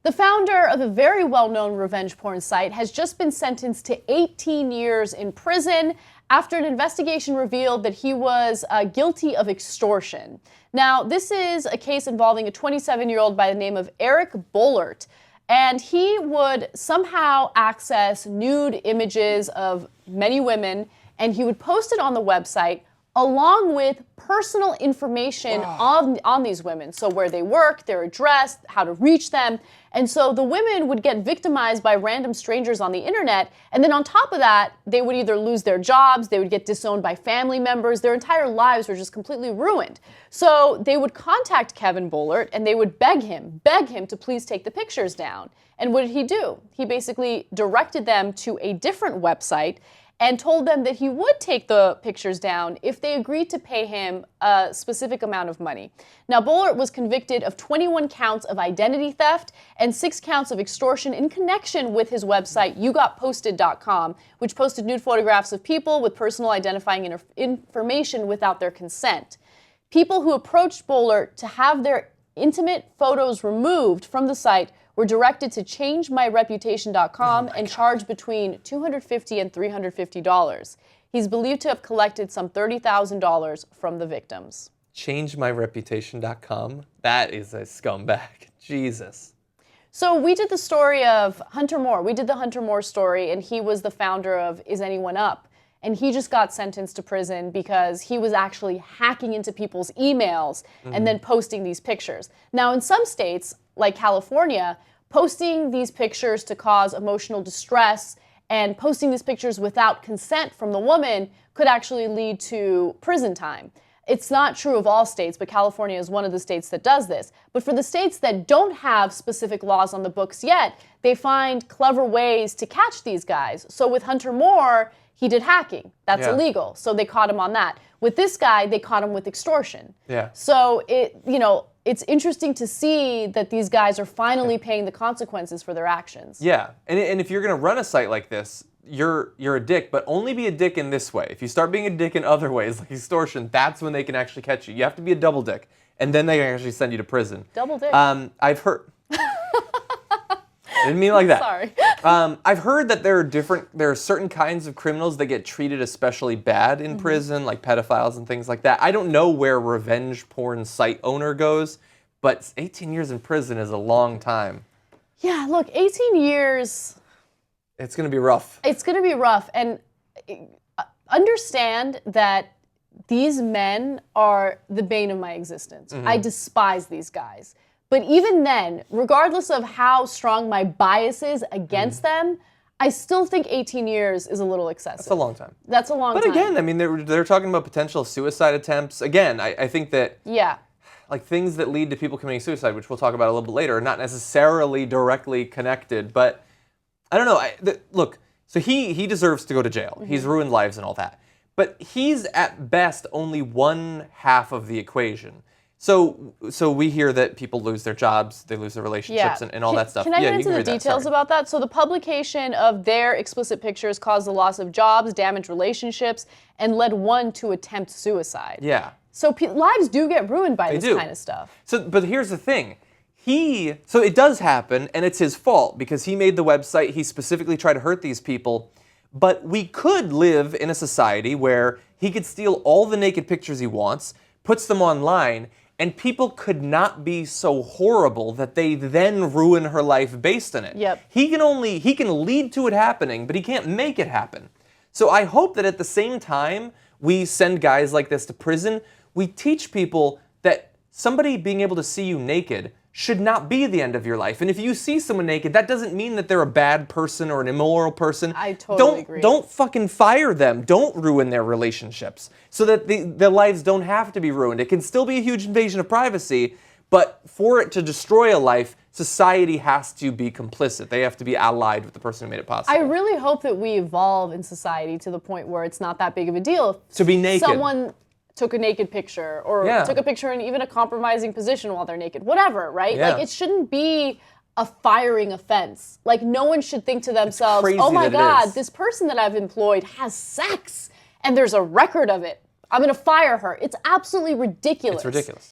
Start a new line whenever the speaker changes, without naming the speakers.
The founder of a very well-known revenge porn site has just been sentenced to 18 years in prison after an investigation revealed that he was guilty of extortion. Now, this is a case involving a 27-year-old by the name of Eric Bollert, and he would somehow access nude images of many women, and he would post it on the website along with personal information on these women. So where they work, their address, how to reach them. And so the women would get victimized by random strangers on the internet. And then on top of that, they would either lose their jobs, they would get disowned by family members, their entire lives were just completely ruined. So they would contact Kevin Bollert and they would beg him to please take the pictures down. And what did he do? He basically directed them to a different website and told them that he would take the pictures down if they agreed to pay him a specific amount of money. Now, Bollert was convicted of 21 counts of identity theft and 6 counts of extortion in connection with his website, yougotposted.com, which posted nude photographs of people with personal identifying information without their consent. People who approached Bollert to have their intimate photos removed from the site were directed to changemyreputation.com and charged between $250 and $350. He's believed to have collected some $30,000 from the victims.
Changemyreputation.com? That is a scumbag. Jesus.
So we did the story of Hunter Moore. We did the Hunter Moore story, and he was the founder of Is Anyone Up? And he just got sentenced to prison because he was actually hacking into people's emails and then posting these pictures. Now, in some states, like California, posting these pictures to cause emotional distress and posting these pictures without consent from the woman could actually lead to prison time. It's not true of all states, but California is one of the states that does this. But for the states that don't have specific laws on the books yet, they find clever ways to catch these guys. So with Hunter Moore, he did hacking. That's illegal. So they caught him on that. With this guy, they caught him with extortion.
Yeah.
So it's interesting to see that these guys are finally paying the consequences for their actions.
Yeah, and if you're going to run a site like this, you're a dick, but only be a dick in this way. If you start being a dick in other ways, like extortion, that's when they can actually catch you. You have to be a double dick, and then they can actually send you to prison.
Double dick?
I've heard... I didn't mean it like that.
Sorry.
I've heard that there are certain kinds of criminals that get treated especially bad in prison, like pedophiles and things like that. I don't know where revenge porn site owner goes, but 18 years in prison is a long time.
Yeah, look, 18 years...
It's going to be rough.
It's going to be rough. And understand that these men are the bane of my existence. I despise these guys. But even then, regardless of how strong my bias is against them, I still think 18 years is a little excessive.
That's a long time.
That's a long time.
But again, I mean, they're talking about potential suicide attempts. Again, I think that like things that lead to people committing suicide, which we'll talk about a little bit later, are not necessarily directly connected. But I don't know. Look, so he deserves to go to jail. He's ruined lives and all that. But he's at best only one half of the equation. So we hear that people lose their jobs, they lose their relationships, and all that stuff.
Can I get into the details about that? So the publication of their explicit pictures caused the loss of jobs, damaged relationships, and led one to attempt suicide.
Yeah.
So lives do get ruined by this kind of stuff.
So, but here's the thing. So it does happen, and it's his fault, because he made the website, he specifically tried to hurt these people. But we could live in a society where he could steal all the naked pictures he wants, puts them online, and people could not be so horrible that they then ruin her life based on it.
Yep.
He can lead to it happening, but he can't make it happen. So I hope that at the same time we send guys like this to prison, we teach people that somebody being able to see you naked should not be the end of your life. And if you see someone naked, that doesn't mean that they're a bad person or an immoral person.
I totally agree.
Don't fucking fire them. Don't ruin their relationships so that their lives don't have to be ruined. It can still be a huge invasion of privacy, but for it to destroy a life, society has to be complicit. They have to be allied with the person who made it possible.
I really hope that we evolve in society to the point where it's not that big of a deal.
To be naked.
Someone took a naked picture or took a picture in even a compromising position while they're naked, whatever, right?
Yeah.
Like, it shouldn't be a firing offense. Like, no one should think to themselves, oh my God, this person that I've employed has sex and there's a record of it. I'm going to fire her. It's absolutely ridiculous.
It's ridiculous.